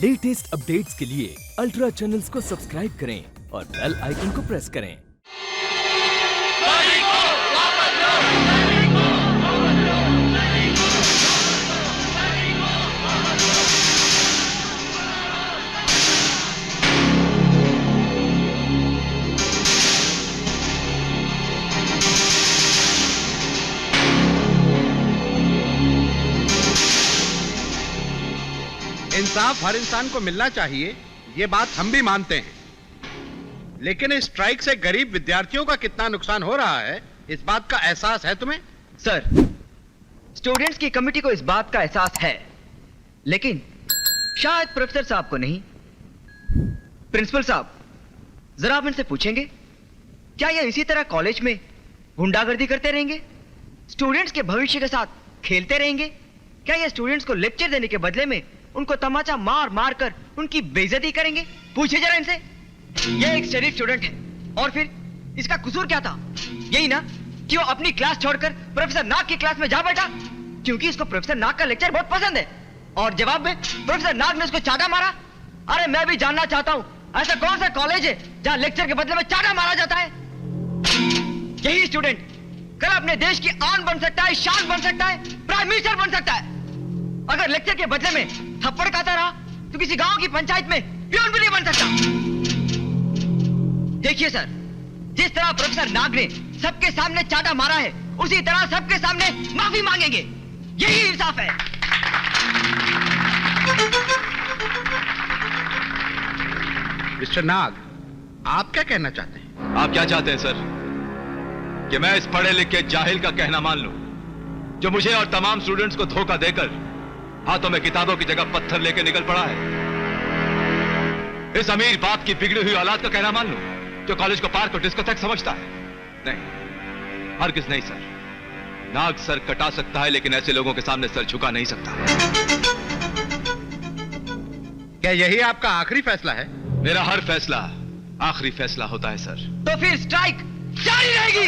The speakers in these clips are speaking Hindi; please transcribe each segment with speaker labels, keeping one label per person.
Speaker 1: लेटेस्ट अपडेट्स के लिए अल्ट्रा चैनल्स को सब्सक्राइब करें और बेल आइकन को प्रेस करें।
Speaker 2: इंसाफ हर इंसान को मिलना चाहिए, ये बात हम भी मानते हैं, लेकिन इस स्ट्राइक से गरीब विद्यार्थियों का कितना नुकसान हो रहा है, इस बात का एहसास है तुम्हें?
Speaker 3: सर, स्टूडेंट्स की कमेटी को इस बात का एहसास है, लेकिन शायद प्रोफेसर साहब को नहीं। प्रिंसिपल साहब, जरा आप इनसे पूछेंगे, क्या ये इसी तरह कॉलेज में गुंडागर्दी करते रहेंगे? स्टूडेंट्स के भविष्य के साथ खेलते रहेंगे? क्या ये स्टूडेंट्स को लेक्चर देने के बदले में उनको तमाचा मार मार कर उनकी बेइज्जती करेंगे? पूछिए जरा इनसे। ये एक शरीफ स्टूडेंट है, और फिर इसका कसूर क्या था? यही ना कि वो अपनी क्लास छोड़कर प्रोफेसर नाग की क्लास में जा बैठा, क्योंकि इसको प्रोफेसर नाग का लेक्चर बहुत पसंद है, और जवाब में प्रोफेसर नाग ने उसको चाटा मारा। अरे मैं भी जानना चाहता हूं, ऐसा कौन सा कॉलेज है जहां लेक्चर के बदले में चाटा मारा जाता है? यही स्टूडेंट कल अपने देश की आन बन सकता है, शान बन सकता है, प्राइम मिनिस्टर बन सकता है। अगर लेक्चर के बदले में थप्पड़ खाता रहा तो किसी गांव की पंचायत में पियून भी नहीं बन सकता। देखिए सर, जिस तरह प्रोफेसर नाग ने सबके सामने चाटा मारा है, उसी तरह सबके सामने माफी मांगेंगे। यही इंसाफ है।
Speaker 2: मिस्टर नाग, आप क्या कहना चाहते हैं?
Speaker 4: आप क्या चाहते हैं सर? कि मैं इस पढ़े लिखे जाहिल का कहना मान लूं, जो मुझे और तमाम स्टूडेंट्स को धोखा देकर हाथों में किताबों की जगह पत्थर लेकर निकल पड़ा है? इस अमीर बाप की बिगड़ी हुई औलाद का कहना मान लूं, जो कॉलेज को पार्क और डिस्कोथेक समझता है? नहीं, हरगिज नहीं सर। नाग सर कटा सकता है, लेकिन ऐसे लोगों के सामने सर झुका नहीं सकता।
Speaker 2: क्या यही आपका आखिरी फैसला है?
Speaker 4: मेरा हर फैसला आखिरी फैसला होता है सर।
Speaker 3: तो फिर स्ट्राइक जारी रहेगी।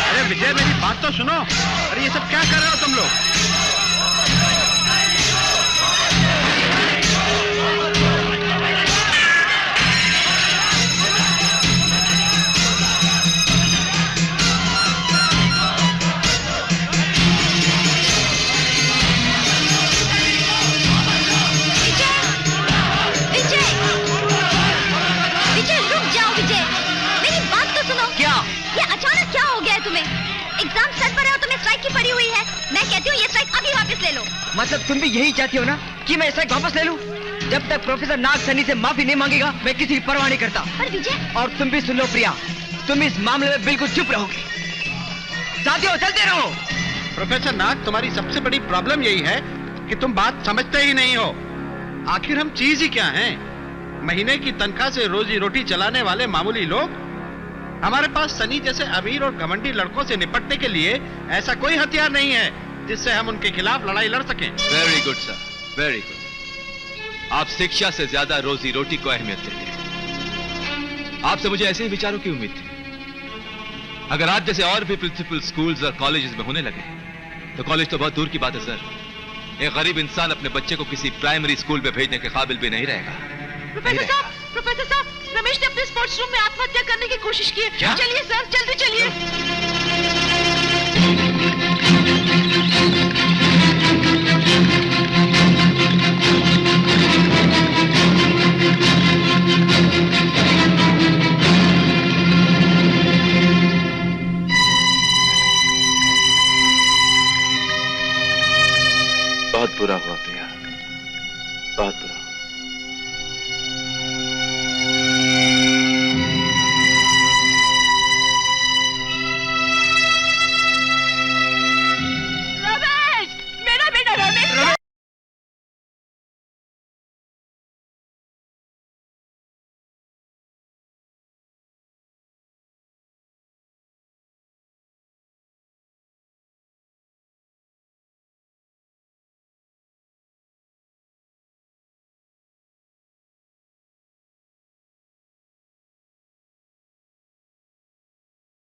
Speaker 2: अरे विजय, मेरी बात तो सुनो। अरे ये सब क्या कर रहे हो तुम लोग?
Speaker 3: मतलब तुम भी यही चाहती हो ना कि मैं स्ट्राइक वापस ले लूं? जब तक प्रोफेसर नाग सनी से माफी नहीं मांगेगा, मैं किसी की परवाह नहीं करता।
Speaker 5: पर विजय,
Speaker 3: और तुम भी सुन लो प्रिया, तुम इस मामले में बिल्कुल चुप रहोगे। साथियों, चलते रहो।
Speaker 2: प्रोफेसर नाग, तुम्हारी सबसे बड़ी प्रॉब्लम यही है कि तुम बात समझते ही नहीं हो। आखिर हम चीज ही क्या हैं? महीने की तनख्वाह से रोजी रोटी चलाने वाले मामूली लोग। हमारे पास सनी जैसे अमीर और घमंडी लड़कों से निपटने के लिए ऐसा कोई हथियार नहीं है जिससे हम उनके खिलाफ लड़ाई लड़ सकें।
Speaker 4: Very good sir, very good. आप शिक्षा से ज्यादा रोजी रोटी को अहमियत देते हैं। आपसे मुझे ऐसे ही विचारों की उम्मीद थी। अगर आप जैसे और भी प्रिंसिपल स्कूल्स और कॉलेजेस में होने लगे तो कॉलेज तो बहुत दूर की बात है सर। एक गरीब इंसान अपने बच्चे को किसी प्राइमरी स्कूल में भेजने के काबिल भी नहीं रहेगा।
Speaker 5: प्रोफेसर साहब, रमेश ने अपने स्पोर्ट्स रूम में आत्महत्या करने की कोशिश की है। चलिए सर, जल्दी चलिए।
Speaker 4: बहुत बुरा हुआ प्रिया, बहुत बुरा।
Speaker 5: रमेश, मेरा बेटा रमेश।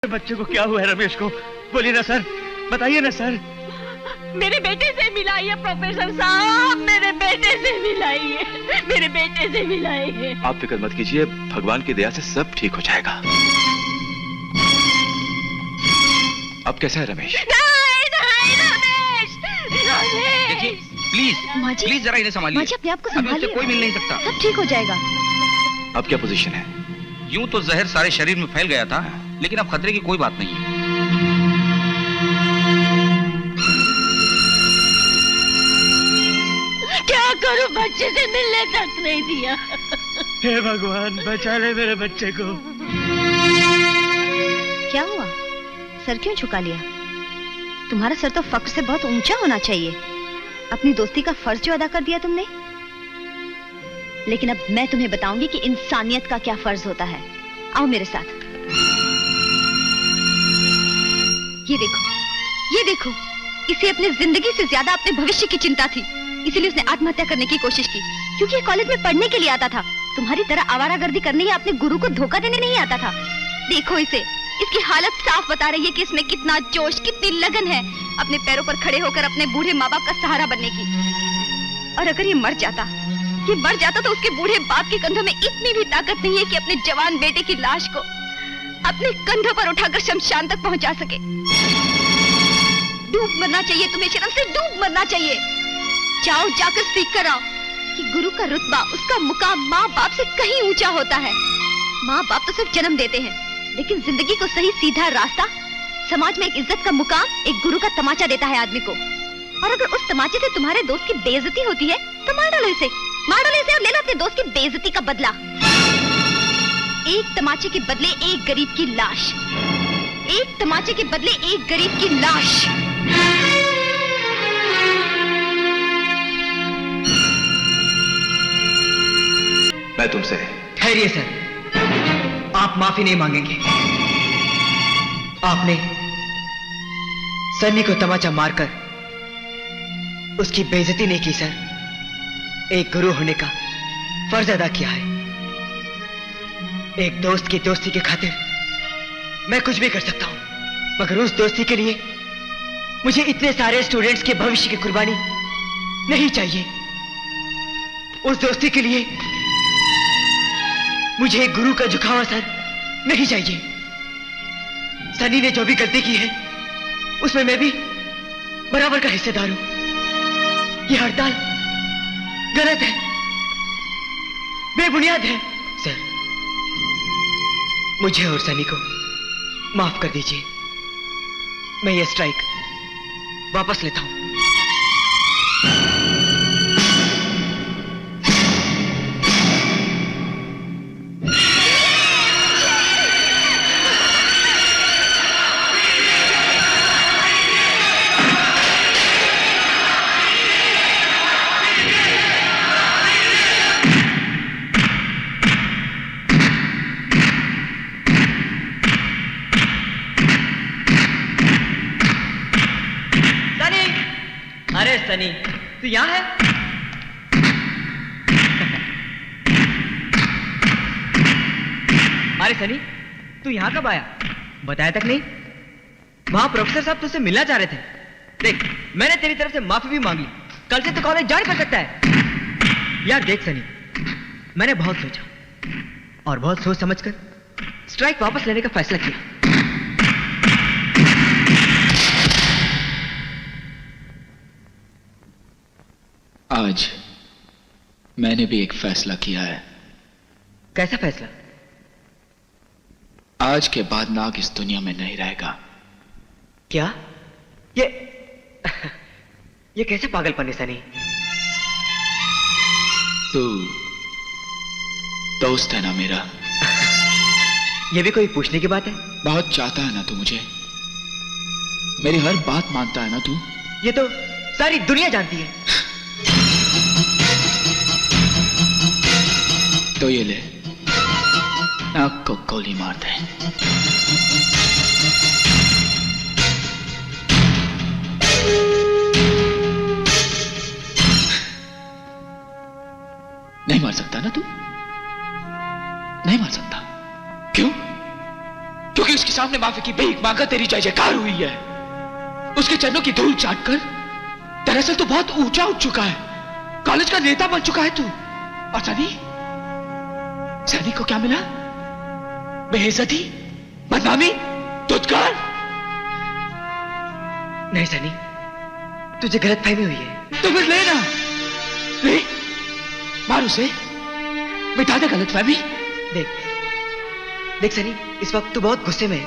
Speaker 3: बच्चे को क्या हुआ है? रमेश को बोलिए ना सर, बताइए ना सर।
Speaker 5: मेरे बेटे से मिलाइए प्रोफेसर साहब, मेरे बेटे से मिलाइए, मेरे बेटे से मिलाइए।
Speaker 4: आप फिक्र मत कीजिए, भगवान की दया से सब ठीक हो जाएगा। अब कैसा है रमेश?
Speaker 5: नहीं, नहीं, रमेश,
Speaker 3: देखिए
Speaker 5: रमेश।
Speaker 3: प्लीज प्लीज जरा इन्हें संभालिए।
Speaker 6: माँ जी, अपने आप को
Speaker 3: अभी उससे
Speaker 6: संभालिए।
Speaker 3: कोई मिल नहीं सकता।
Speaker 6: सब ठीक हो जाएगा।
Speaker 4: अब क्या पोजीशन है?
Speaker 3: यूं तो जहर सारे शरीर में फैल गया था, लेकिन अब खतरे की कोई बात नहीं है।
Speaker 5: क्या करूं, बच्चे से मिलने तक नहीं दिया।
Speaker 7: हे भगवान, बचा ले मेरे बच्चे को।
Speaker 6: क्या हुआ? सर क्यों झुका लिया? तुम्हारा सर तो फख्र से बहुत ऊंचा होना चाहिए। अपनी दोस्ती का फर्ज जो अदा कर दिया तुमने। लेकिन अब मैं तुम्हें बताऊंगी कि इंसानियत का क्या फर्ज होता है। आओ मेरे साथ। ये देखो, ये देखो, इसे अपनी जिंदगी से ज्यादा अपने भविष्य की चिंता थी, इसलिए उसने आत्महत्या करने की कोशिश की। क्योंकि ये कॉलेज में पढ़ने के लिए आता था, तुम्हारी तरह आवारागर्दी करने या अपने गुरु को धोखा देने नहीं आता था। देखो इसे, इसकी हालत साफ बता रही है कि इसमें कितना जोश, कितनी लगन है अपने पैरों पर खड़े होकर अपने बूढ़े माँ बाप का सहारा बनने की। और अगर ये मर जाता तो उसके बूढ़े बाप के कंधों में इतनी भी ताकत नहीं है कि अपने जवान बेटे की लाश को अपने कंधों पर उठाकर शमशान तक पहुंचा सके। डूब मरना चाहिए तुम्हें, शर्म से डूब मरना चाहिए। जाओ, जाकर सीख कर आओ कि गुरु का रुतबा, उसका मुकाम माँ बाप से कहीं ऊंचा होता है। माँ बाप तो सिर्फ जन्म देते हैं, लेकिन जिंदगी को सही सीधा रास्ता, समाज में एक इज्जत का मुकाम एक गुरु का तमाचा देता है आदमी को। और अगर उस तमाचे से तुम्हारे दोस्त की बेइज्जती होती है तो मार डालो इसे और ले लो अपने दोस्त की बेइज्जती का बदला। एक तमाचे के बदले एक गरीब की लाश, एक तमाचे के बदले एक गरीब की लाश।
Speaker 4: मैं तुमसे
Speaker 3: ठहरिए सर, आप माफी नहीं मांगेंगे। आपने सन्नी को तमाचा मारकर उसकी बेइज्जती नहीं की सर। एक गुरु होने का फर्ज अदा किया है। एक दोस्त की दोस्ती के खातिर मैं कुछ भी कर सकता हूं, मगर उस दोस्ती के लिए मुझे इतने सारे स्टूडेंट्स के भविष्य की कुर्बानी नहीं चाहिए। उस दोस्ती के लिए मुझे एक गुरु का झुकावा सर नहीं चाहिए। सनी ने जो भी गलती की है उसमें मैं भी बराबर का हिस्सेदार हूं। यह हड़ताल गलत है, बेबुनियाद है सर। मुझे और सनी को माफ कर दीजिए। मैं ये स्ट्राइक वापस लेता हूं। सनी, तू यहाँ है? अरे सनी, तू यहाँ कब आया? बताया तक नहीं। वहां प्रोफेसर साहब तुझसे मिलना चाह रहे थे। देख, मैंने तेरी तरफ से माफी भी मांग ली। कल से तो कॉलेज ज्वाइन कर सकता है। यार देख सनी, मैंने बहुत सोचा और बहुत सोच समझकर स्ट्राइक वापस लेने का फैसला किया।
Speaker 8: आज मैंने भी एक फैसला किया है।
Speaker 3: कैसा फैसला?
Speaker 8: आज के बाद नाग इस दुनिया में नहीं रहेगा।
Speaker 3: क्या? ये कैसे पागलपन है सनी?
Speaker 8: तू दोस्त है ना मेरा?
Speaker 3: ये भी कोई पूछने की बात है?
Speaker 8: बहुत चाहता है ना तू मुझे? मेरी हर बात मानता है ना तू?
Speaker 3: ये तो सारी दुनिया जानती है।
Speaker 8: तो ये ले, नाक को गोली मार दे। नहीं मार सकता ना तू? नहीं मार सकता। क्यों? क्योंकि उसके सामने माफी की भीख मांगकर तेरी जय जयकार हुई है। उसके चरणों की धूल चाटकर दरअसल तू बहुत ऊंचा उठ चुका है, कॉलेज का नेता बन चुका है तू। और सनी, सनी को क्या मिला? बेइज्जती, बदनामी, तुझकार।
Speaker 3: नहीं सनी, तुझे गलतफहमी हुई है।
Speaker 8: तो फिर लेना, ले, मार उसे, मिटा दे गलतफहमी।
Speaker 3: देख देख सनी, इस वक्त तू बहुत गुस्से में है।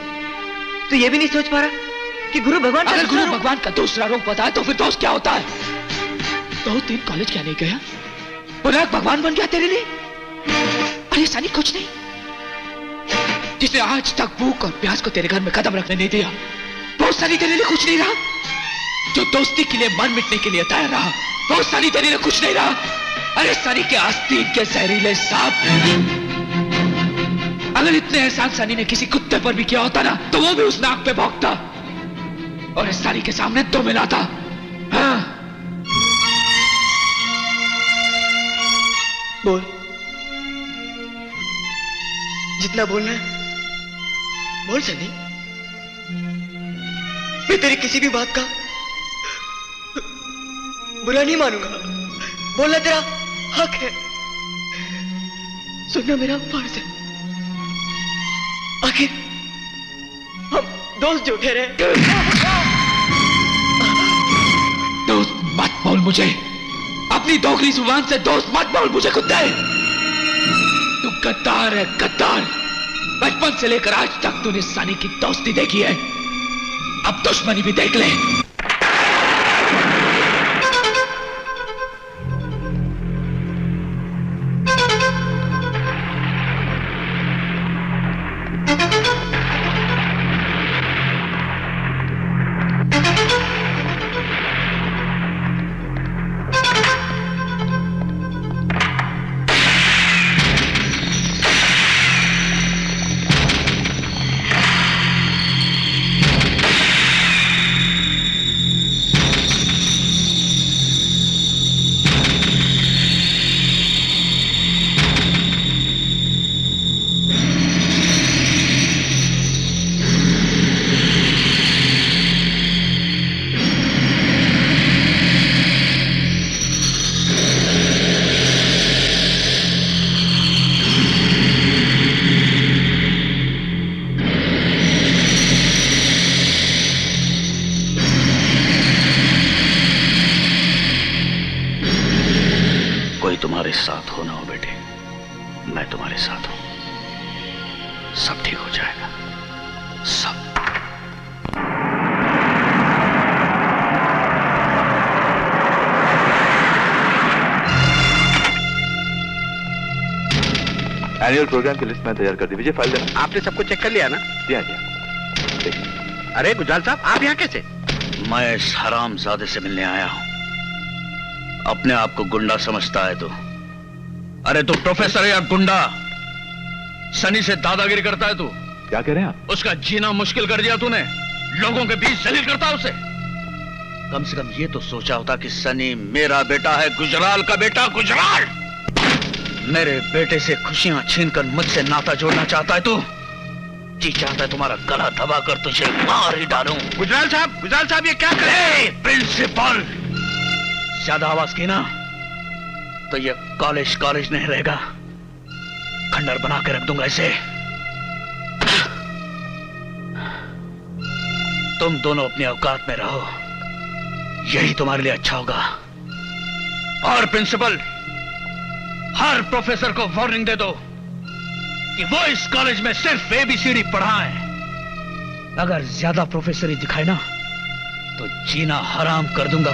Speaker 3: तू ये भी नहीं सोच पा रहा कि गुरु भगवान
Speaker 8: अगर गुरु भगवान का दूसरा रूप बताए तो फिर दोस्त क्या होता है? 2 दिन कॉलेज क्या नहीं गया, बोला भगवान बन गया तेरे लिए? अरे सनी कुछ नहीं, जिसने आज तक भूख और प्यास को तेरे घर में कदम रखने नहीं दिया, वो सनी तेरे लिए कुछ नहीं रहा। जो दोस्ती के लिए मर मिटने के लिए तैयार रहा, वो सनी तेरे लिए कुछ नहीं रहा। अरे सनी के आस्तीन के जहरीले सांप, अगर इतने एहसान सनी ने किसी कुत्ते पर भी किया होता ना, तो वो भी उस नाक पे भौंकता और इस सनी के सामने तो मिलाता। हाँ।
Speaker 3: बोल, जितना बोलना है बोल सनी। मैं तेरी किसी भी बात का बुरा नहीं मानूंगा। बोलना तेरा हक है, सुनना मेरा फर्ज है। आखिर हम दोस्त जो ठहरे।
Speaker 8: दोस्त मत बोल मुझे, अपनी दोगली जुबान से दोस्त मत बोल मुझे कुत्ते। तू गद्दार है, गद्दार। बचपन से लेकर आज तक तूने सनी की दोस्ती देखी है, अब दुश्मनी भी देख ले।
Speaker 9: तुम्हारे साथ हो ना हो बेटे, मैं तुम्हारे साथ हूं। सब ठीक हो जाएगा, सब।
Speaker 4: एनुअल प्रोग्राम की लिस्ट में तैयार कर दी। विजय फाइल देना।
Speaker 2: आपने सबको चेक कर लिया ना?
Speaker 4: जी हाँ जी।
Speaker 2: अरे गुजराल साहब, आप यहाँ कैसे?
Speaker 9: मैं इस हरामजादे से मिलने आया हूं। अपने आप को गुंडा समझता है तू? अरे तू प्रोफेसर है या गुंडा? सनी से दादागिरी करता है तू?
Speaker 4: क्या कह रहे हैं आप?
Speaker 9: उसका जीना मुश्किल कर दिया तूने, लोगों के बीच जलील करता उसे। कम से कम ये तो सोचा होता कि सनी मेरा बेटा है, गुजराल का बेटा। गुजराल मेरे बेटे से खुशियां छीनकर मुझसे नाता जोड़ना चाहता है तू? जी चाहता है तुम्हारा गला दबाकर तुझे मार ही डालूं।
Speaker 2: गुजराल साहब ये क्या कर रहे हैं?
Speaker 9: प्रिंसिपल, ज्यादा आवाज की ना तो ये कॉलेज नहीं रहेगा, खंडर बना के रख दूंगा इसे। तुम दोनों अपनी औकात में रहो, यही तुम्हारे लिए अच्छा होगा। और प्रिंसिपल, हर प्रोफेसर को वार्निंग दे दो कि वो इस कॉलेज में सिर्फ ABCD पढ़ाएं। अगर ज्यादा प्रोफेसरी दिखाए ना तो जीना हराम कर दूंगा।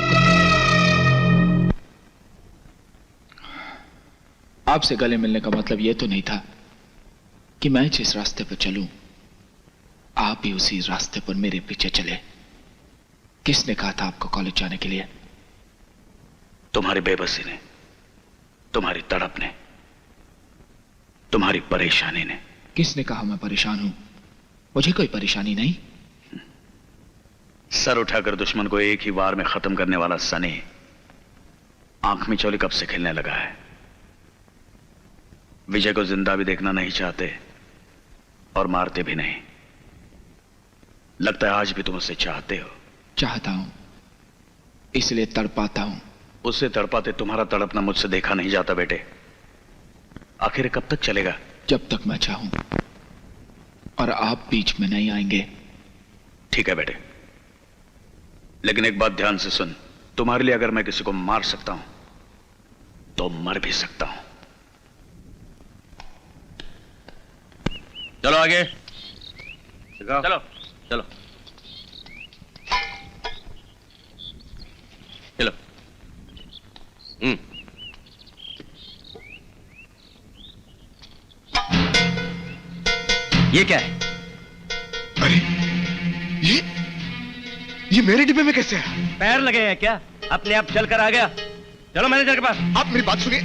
Speaker 8: आपसे गले मिलने का मतलब यह तो नहीं था कि मैं जिस रास्ते पर चलूं आप भी उसी रास्ते पर मेरे पीछे चले। किसने कहा था आपको कॉलेज जाने के लिए?
Speaker 9: तुम्हारी बेबसी ने, तुम्हारी तड़प ने, तुम्हारी परेशानी ने।
Speaker 8: किसने कहा मैं परेशान हूं? मुझे कोई परेशानी नहीं।
Speaker 9: सर उठाकर दुश्मन को एक ही वार में खत्म करने वाला सनी आंख में चोली कब से खेलने लगा है। विजय को जिंदा भी देखना नहीं चाहते और मारते भी नहीं। लगता है आज भी तुम उसे चाहते हो।
Speaker 8: चाहता हूं, इसलिए तड़पाता हूं।
Speaker 9: उससे तड़पाते तुम्हारा तड़पना मुझसे देखा नहीं जाता बेटे। आखिर कब तक चलेगा?
Speaker 8: जब तक मैं चाहूं, और आप बीच में नहीं आएंगे।
Speaker 9: ठीक है बेटे, लेकिन एक बात ध्यान से सुन, तुम्हारे लिए अगर मैं किसी को मार सकता हूं तो मर भी सकता हूं। चलो आगे, चलो चलो चलो।
Speaker 3: ये क्या है?
Speaker 10: अरे ये मेरे डिब्बे में कैसे है?
Speaker 7: पैर लगे हैं क्या? अपने आप चल कर आ गया। चलो मैनेजर के पास।
Speaker 10: आप मेरी बात सुनिए,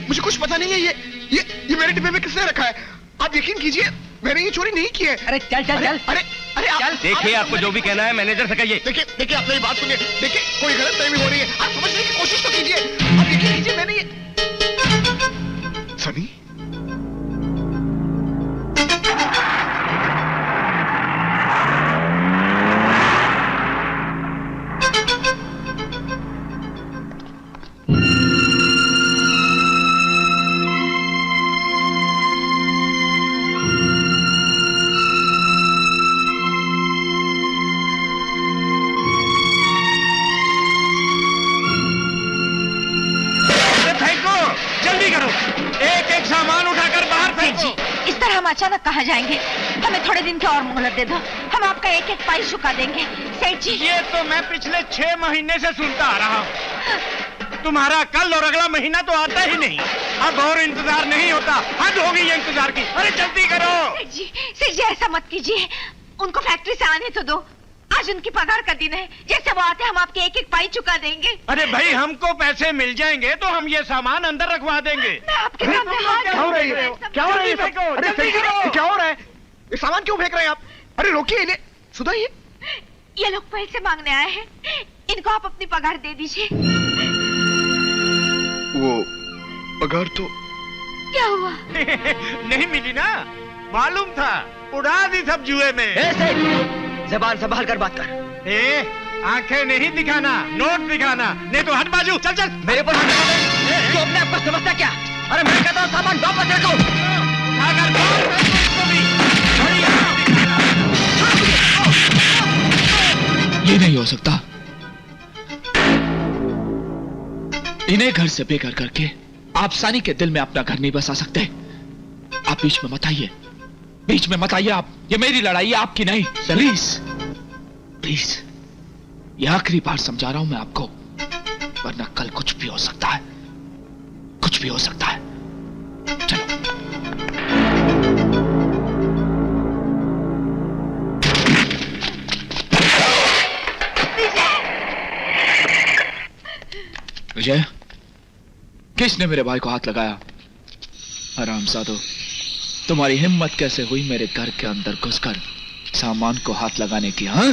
Speaker 10: मुझे कुछ पता नहीं है। ये मेरे डिब्बे में किसने रखा है? आप यकीन कीजिए, मैंने ये चोरी नहीं की है।
Speaker 7: अरे चल चल चल।
Speaker 10: अरे
Speaker 7: चल। देखिए, आपको जो भी कहना है मैनेजर से कहिए।
Speaker 10: देखिए आप मेरी बात सुनिए। देखिए, कोई गलत फहमी हो रही है, आप समझने की कोशिश तो कीजिए। आप यकीन कीजिए, मैंने ये सनी,
Speaker 5: हम अचानक कहाँ जाएंगे? हमें थोड़े दिन की और मोहलत दे दो, हम आपका एक एक पाई चुका देंगे। सेठ जी,
Speaker 7: ये तो मैं पिछले 6 महीने से सुनता आ रहा हूँ। तुम्हारा कल और अगला महीना तो आता ही नहीं। अब और इंतजार नहीं होता, हद हो गई है इंतजार की। अरे जल्दी करो।
Speaker 5: सेठ जी ऐसा मत कीजिए, उनको फैक्ट्री से आने तो दो। आज उनकी पगार का दिन है, जैसे वो आते हम आपके एक एक पाई चुका देंगे।
Speaker 7: अरे भाई, हमको पैसे मिल जाएंगे तो हम ये सामान अंदर रखवा देंगे।
Speaker 5: मैं आपके सामने हाथ
Speaker 10: क्या हो रहा है? क्या हो रहा है? अरे क्या हो रहा है? ये सामान क्यों फेंक रहे हैं आप? अरे रोकिए इन्हें, सुधाइए।
Speaker 5: ये लोग पैसे मांगने आए हैं, इनको आप अपनी पगार दे दीजिए।
Speaker 10: वो पगार तो
Speaker 5: क्या हुआ?
Speaker 7: नहीं मिली ना, मालूम था, उड़ा दी सब जुए में।
Speaker 3: ज़बान संभाल कर बात कर।
Speaker 7: आंखें नहीं दिखाना, नोट दिखाना, नहीं तो हट बाजू। चल चल।
Speaker 3: मेरे पर तो अपने आप को समझता क्या? अरे मैं कहता हूँ सामान वापस रखो। ये नहीं हो सकता। इन्हें घर से बेघर करके आप सानी के दिल में अपना घर नहीं बसा सकते। आप बीच में मत आइए, बीच में मत आइए आप। ये मेरी लड़ाई है, आपकी नहीं। प्लीज प्लीज, ये आखिरी बार समझा रहा हूं मैं आपको, वरना कल कुछ भी हो सकता है, कुछ भी हो सकता है। चलो। विजय, किसने मेरे भाई को हाथ लगाया? हरामजादो, तुम्हारी हिम्मत कैसे हुई मेरे घर के अंदर घुसकर सामान को हाथ लगाने की? हाँ,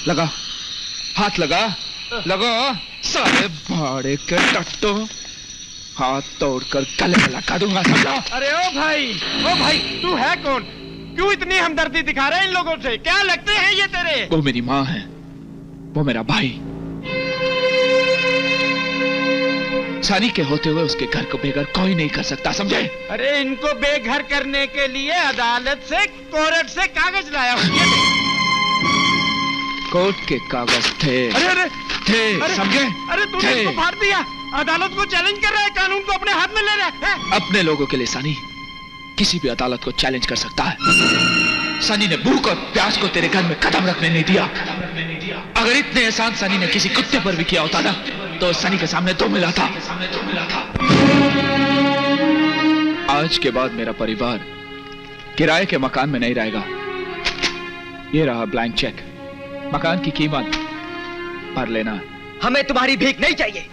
Speaker 3: लगा हाथ, लगा सारे भाड़े के टट्टो, हाथ तोड़कर गले में लगा दूंगा, समझा?
Speaker 7: अरे ओ भाई, तू है कौन? क्यों इतनी हमदर्दी दिखा रहे हैं इन लोगों से? क्या लगते हैं ये तेरे?
Speaker 8: वो मेरी माँ है, वो मेरा भाई। सानी के होते हुए उसके घर को बेघर कोई नहीं कर सकता, समझे?
Speaker 7: अरे इनको बेघर करने के लिए अदालत से, कोर्ट से कागज लाया हूँ।
Speaker 8: कोर्ट के कागज थे।
Speaker 7: अरे
Speaker 8: थे, समझे?
Speaker 7: अरे तूने इसको फाड़ दिया, अदालत को चैलेंज कर रहा है, कानून को अपने हाथ में ले रहा है।
Speaker 8: अपने लोगों के लिए सानी किसी भी अदालत को चैलेंज कर सकता है। सानी ने भूख और प्यास को तेरे घर में कदम रखने नहीं दिया। अगर इतने एहसान सानी ने किसी कुत्ते पर भी किया होता ना, तो सनी के सामने तो मिला था। आज के बाद मेरा परिवार किराए के मकान में नहीं रहेगा। ये रहा ब्लैंक चेक, मकान की कीमत भर लेना।
Speaker 3: हमें तुम्हारी भीख नहीं चाहिए,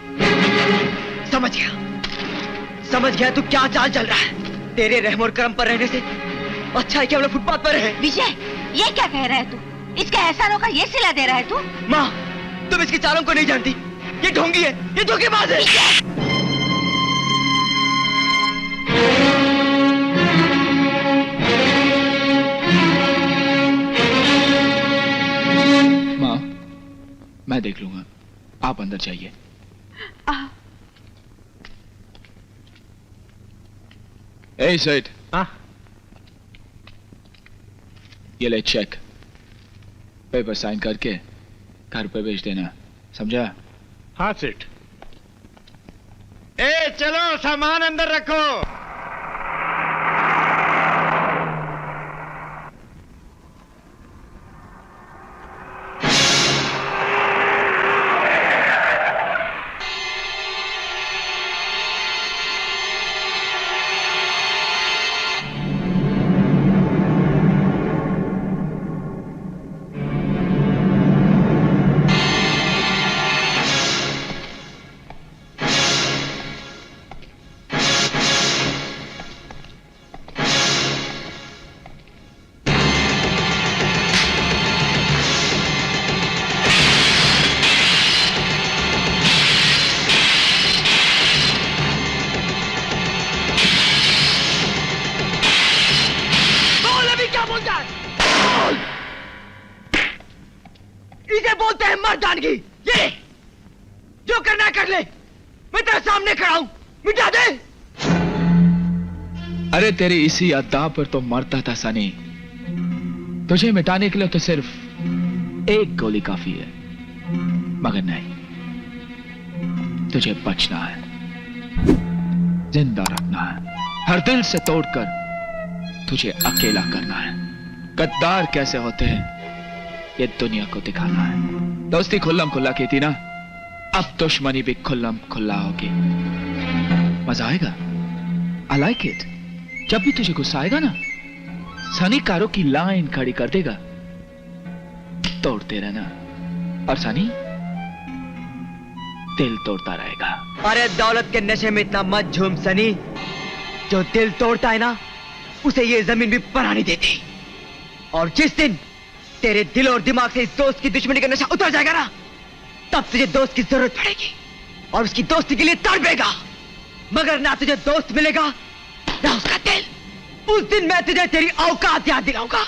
Speaker 3: समझ गया तू क्या चाल चल रहा है। तेरे रहम और करम पर रहने से अच्छा है कि हम लोग फुटपाथ पर रहे।
Speaker 5: विजय, ये क्या कह रहा है तू? इसके एहसानों का ये सिला दे रहा है तू?
Speaker 3: माँ, तुम इसकी चालों को नहीं जानती। ये ढोंगी है, ये धोखेबाज है।
Speaker 8: माँ, मैं देख लूंगा, आप अंदर जाइए। ए सेठ, ये ले चेक, पेपर साइन करके घर पे भेज देना, समझा?
Speaker 7: हाँ सेठ। ए चलो सामान अंदर रखो।
Speaker 3: इसे बोलते हैं मर्दानगी। ये जो करना है कर ले, मैं तेरे सामने खड़ा हूं, मिटा दे।
Speaker 8: अरे तेरी इसी अद्दा पर तो मरता था सनी। तुझे मिटाने के लिए तो सिर्फ एक गोली काफी है, मगर नहीं, तुझे बचना है, जिंदा रखना है, हर दिल से तोड़कर तुझे अकेला करना है। गद्दार कैसे होते हैं ये दुनिया को दिखाना है। दोस्ती खुल्लम खुल्ला की थी ना, अब दुश्मनी भी खुल्लम खुल्ला होगी। मजा आएगा। I like it. जब भी तुझे गुस्सा आएगा ना, सनी कारों की लाइन खड़ी कर देगा, तोड़ते रहना, और सनी दिल तोड़ता रहेगा।
Speaker 3: अरे दौलत के नशे में इतना मत झूम सनी, जो दिल तोड़ता है ना, उसे ये जमीन भी पनाह नहीं देती। और जिस दिन तेरे दिल और दिमाग से इस दोस्त की दुश्मनी का नशा उतर जाएगा ना, तब तुझे दोस्त की जरूरत पड़ेगी और उसकी दोस्ती के लिए तड़पेगा, मगर ना तुझे दोस्त मिलेगा ना उसका दिल। उस दिन मैं तुझे तेरी औकात याद दिलाऊंगा।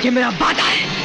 Speaker 3: ये मेरा वादा है।